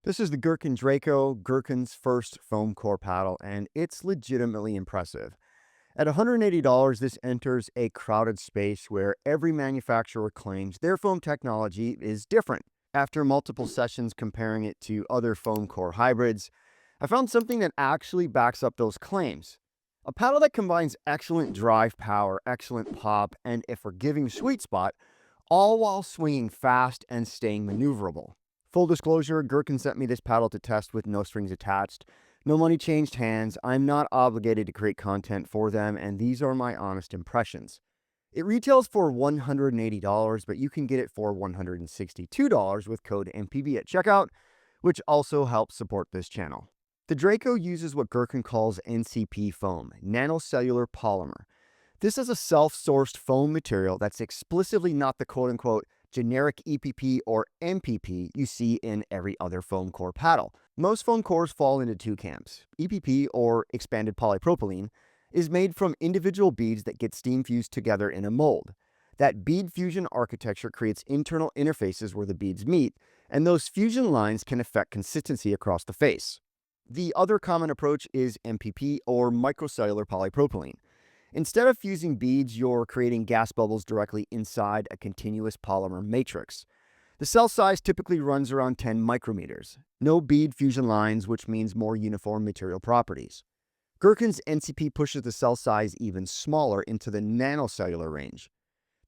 This is the Gherkin Draco, Gherkin's first foam core paddle, and it's legitimately impressive. At $180, this enters a crowded space where every manufacturer claims their foam technology is different. After multiple sessions comparing it to other foam core hybrids, I found something that actually backs up those claims. A paddle that combines excellent drive power, excellent pop, and a forgiving sweet spot, all while swinging fast and staying maneuverable. Full disclosure, Gherkin sent me this paddle to test with no strings attached. No money changed hands. I'm not obligated to create content for them, and these are my honest impressions. It retails for $180, but you can get it for $162 with code MPB at checkout, which also helps support this channel. The Draco uses what Gherkin calls NCP foam, nanocellular polymer. This is a self-sourced foam material that's explicitly not the quote-unquote generic EPP or MPP you see in every other foam core paddle. Most foam cores fall into two camps. EPP, or expanded polypropylene, is made from individual beads that get steam fused together in a mold. That bead fusion architecture creates internal interfaces where the beads meet, and those fusion lines can affect consistency across the face. The other common approach is MPP, or microcellular polypropylene. Instead of fusing beads, you're creating gas bubbles directly inside a continuous polymer matrix. The cell size typically runs around 10 micrometers. No bead fusion lines, which means more uniform material properties. Gherkin's NCP pushes the cell size even smaller into the nanocellular range.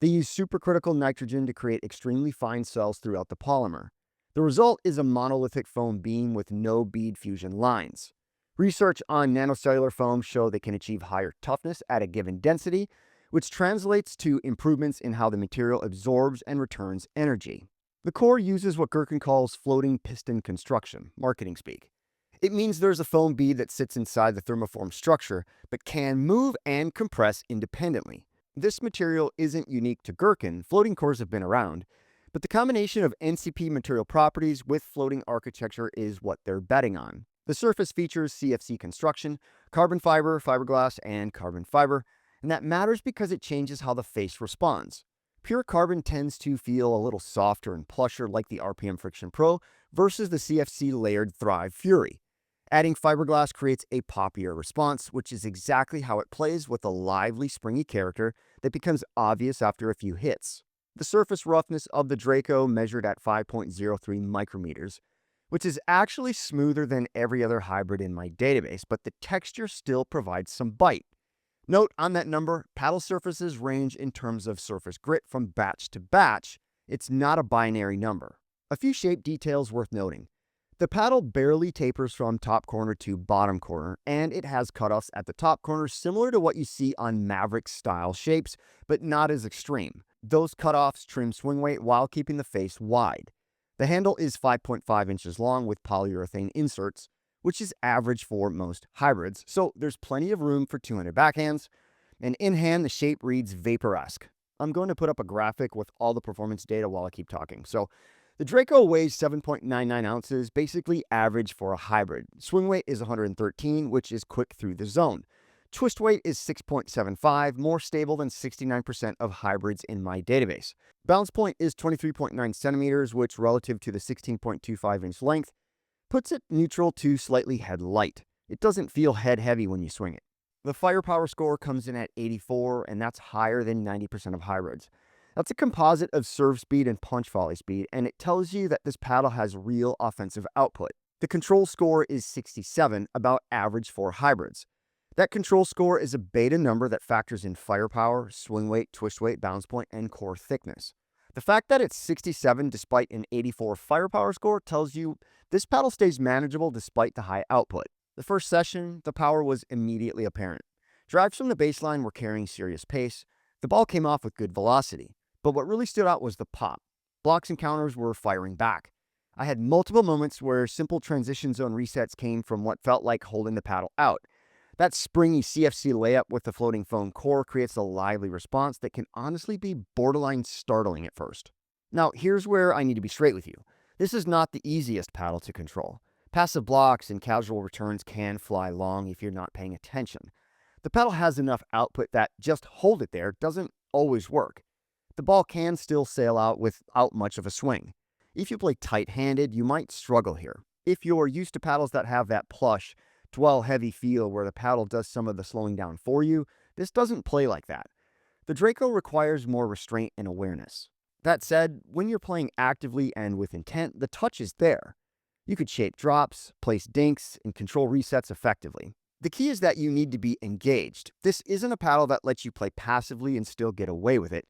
They use supercritical nitrogen to create extremely fine cells throughout the polymer. The result is a monolithic foam beam with no bead fusion lines. Research on nanocellular foams show they can achieve higher toughness at a given density, which translates to improvements in how the material absorbs and returns energy. The core uses what Gherkin calls floating piston construction, marketing speak. It means there's a foam bead that sits inside the thermoform structure, but can move and compress independently. This material isn't unique to Gherkin. Floating cores have been around, but the combination of NCP material properties with floating architecture is what they're betting on. The surface features CFC construction, carbon fiber, fiberglass, and carbon fiber, and that matters because it changes how the face responds. Pure carbon tends to feel a little softer and plusher like the RPM Friction Pro versus the CFC layered Thrive Fury. Adding fiberglass creates a poppier response, which is exactly how it plays with a lively, springy character that becomes obvious after a few hits. The surface roughness of the Draco measured at 5.03 micrometers, which is actually smoother than every other hybrid in my database, but the texture still provides some bite. Note on that number, paddle surfaces range in terms of surface grit from batch to batch. It's not a binary number. A few shape details worth noting. The paddle barely tapers from top corner to bottom corner, and it has cutoffs at the top corner similar to what you see on Maverick-style shapes, but not as extreme. Those cutoffs trim swing weight while keeping the face wide. The handle is 5.5 inches long with polyurethane inserts, which is average for most hybrids, so there's plenty of room for 200 backhands, and in hand the shape reads Vapor-esque. I'm going to put up a graphic with all the performance data while I keep talking. So the Draco weighs 7.99 ounces, basically average for a hybrid. Swing weight is 113, which is quick through the zone. Twist weight is 6.75, more stable than 69% of hybrids in my database. Balance point is 23.9 centimeters, which relative to the 16.25-inch length puts it neutral to slightly head light. It doesn't feel head heavy when you swing it. The firepower score comes in at 84, and that's higher than 90% of hybrids. That's a composite of serve speed and punch volley speed, and it tells you that this paddle has real offensive output. The control score is 67, about average for hybrids. That control score is a beta number that factors in firepower, swing weight, twist weight, balance point, and core thickness. The fact that it's 67 despite an 84 firepower score tells you this paddle stays manageable despite the high output. The first session, the power was immediately apparent. Drives from the baseline were carrying serious pace. The ball came off with good velocity. But what really stood out was the pop. Blocks and counters were firing back. I had multiple moments where simple transition zone resets came from what felt like holding the paddle out. That springy CFC layup with the floating foam core creates a lively response that can honestly be borderline startling at first. Now, here's where I need to be straight with you. This is not the easiest paddle to control. Passive blocks and casual returns can fly long if you're not paying attention. The paddle has enough output that just hold it there doesn't always work. The ball can still sail out without much of a swing. If you play tight-handed, you might struggle here. If you're used to paddles that have that plush, dwell heavy feel where the paddle does some of the slowing down for you, this doesn't play like that. The Draco requires more restraint and awareness. That said, when you're playing actively and with intent, the touch is there. You could shape drops, place dinks, and control resets effectively. The key is that you need to be engaged. This isn't a paddle that lets you play passively and still get away with it.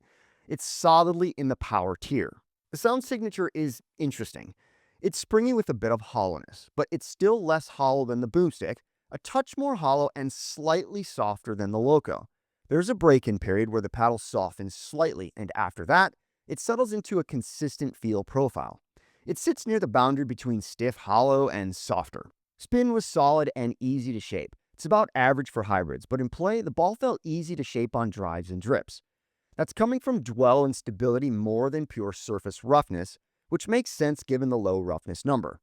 It's solidly in the power tier. The sound signature is interesting. It's springy with a bit of hollowness, but it's still less hollow than the boomstick, a touch more hollow and slightly softer than the Loco. There's a break-in period where the paddle softens slightly, and after that, it settles into a consistent feel profile. It sits near the boundary between stiff hollow and softer. Spin was solid and easy to shape. It's about average for hybrids, but in play, the ball felt easy to shape on drives and drips. That's coming from dwell and stability more than pure surface roughness, which makes sense given the low roughness number.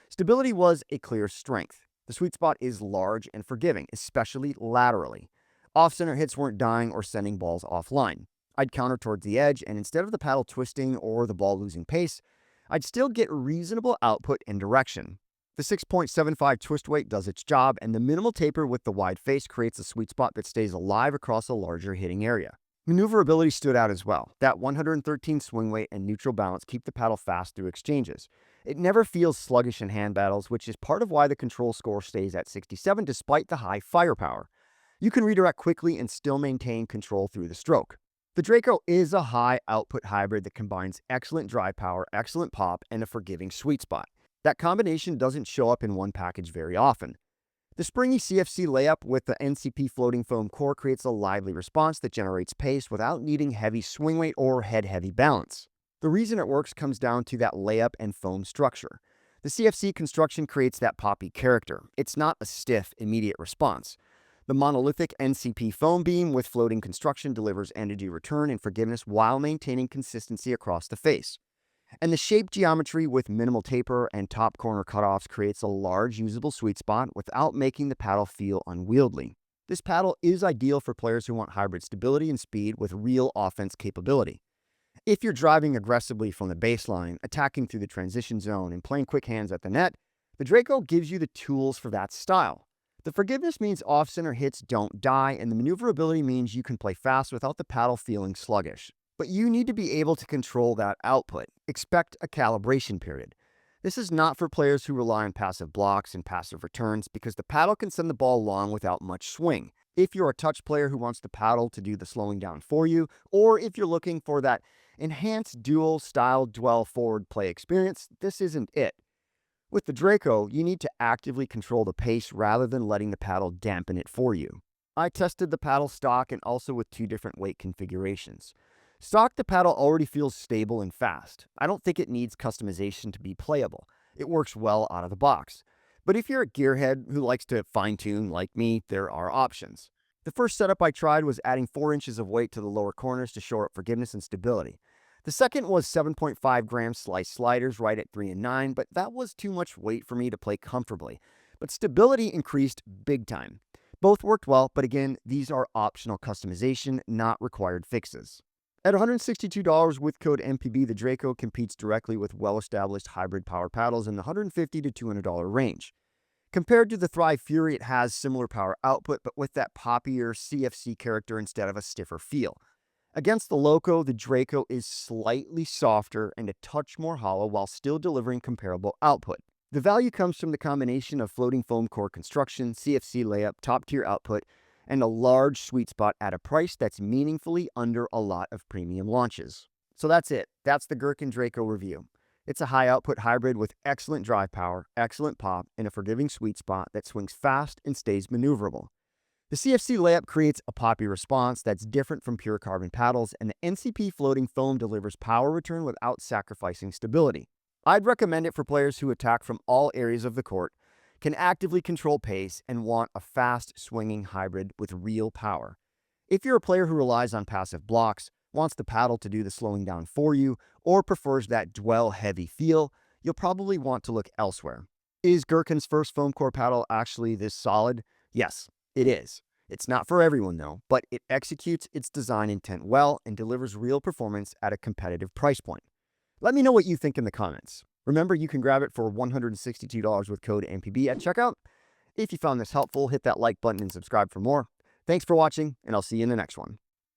Stability was a clear strength. The sweet spot is large and forgiving, especially laterally. Off-center hits weren't dying or sending balls offline. I'd counter towards the edge, and instead of the paddle twisting or the ball losing pace, I'd still get reasonable output and direction. The 6.75 twist weight does its job, and the minimal taper with the wide face creates a sweet spot that stays alive across a larger hitting area. Maneuverability stood out as well. That 113 swing weight and neutral balance keep the paddle fast through exchanges. It never feels sluggish in hand battles, which is part of why the control score stays at 67 despite the high firepower. You can redirect quickly and still maintain control through the stroke. The Draco is a high output hybrid that combines excellent drive power, excellent pop, and a forgiving sweet spot. That combination doesn't show up in one package very often. The springy CFC layup with the NCP floating foam core creates a lively response that generates pace without needing heavy swing weight or head-heavy balance. The reason it works comes down to that layup and foam structure. The CFC construction creates that poppy character. It's not a stiff, immediate response. The monolithic NCP foam beam with floating construction delivers energy return and forgiveness while maintaining consistency across the face. And the shape geometry with minimal taper and top corner cutoffs creates a large usable sweet spot without making the paddle feel unwieldy. This paddle is ideal for players who want hybrid stability and speed with real offense capability. If you're driving aggressively from the baseline, attacking through the transition zone, and playing quick hands at the net, the Draco gives you the tools for that style. The forgiveness means off-center hits don't die, and the maneuverability means you can play fast without the paddle feeling sluggish. But you need to be able to control that output. Expect a calibration period. This is not for players who rely on passive blocks and passive returns because the paddle can send the ball long without much swing. If you're a touch player who wants the paddle to do the slowing down for you, or if you're looking for that enhanced dual style dwell forward play experience, this isn't it. With the Draco, you need to actively control the pace rather than letting the paddle dampen it for you. I tested the paddle stock and also with two different weight configurations. Stock, the paddle already feels stable and fast. I don't think it needs customization to be playable. It works well out of the box. But if you're a gearhead who likes to fine-tune like me, there are options. The first setup I tried was adding 4 inches of weight to the lower corners to shore up forgiveness and stability. The second was 7.5 gram slice sliders right at 3 and 9, but that was too much weight for me to play comfortably. But stability increased big time. Both worked well, but again, these are optional customization, not required fixes. At $162 with code MPB, the Draco competes directly with well-established hybrid power paddles in the $150 to $200 range. Compared to the Thrive Fury, it has similar power output, but with that poppier CFC character instead of a stiffer feel. Against the Loco, the Draco is slightly softer and a touch more hollow while still delivering comparable output. The value comes from the combination of floating foam core construction, CFC layup, top-tier output, and a large sweet spot at a price that's meaningfully under a lot of premium launches. So that's it. That's the Gherkin Draco review. It's a high-output hybrid with excellent drive power, excellent pop, and a forgiving sweet spot that swings fast and stays maneuverable. The CFC layup creates a poppy response that's different from pure carbon paddles, and the NCP floating foam delivers power return without sacrificing stability. I'd recommend it for players who attack from all areas of the court, can actively control pace, and want a fast swinging hybrid with real power. If you're a player who relies on passive blocks, wants the paddle to do the slowing down for you, or prefers that dwell heavy feel, you'll probably want to look elsewhere. Is Gherkin's first foam core paddle actually this solid? Yes, it is. It's not for everyone though, but it executes its design intent well and delivers real performance at a competitive price point. Let me know what you think in the comments. Remember, you can grab it for $162 with code MPB at checkout. If you found this helpful, hit that like button and subscribe for more. Thanks for watching, and I'll see you in the next one.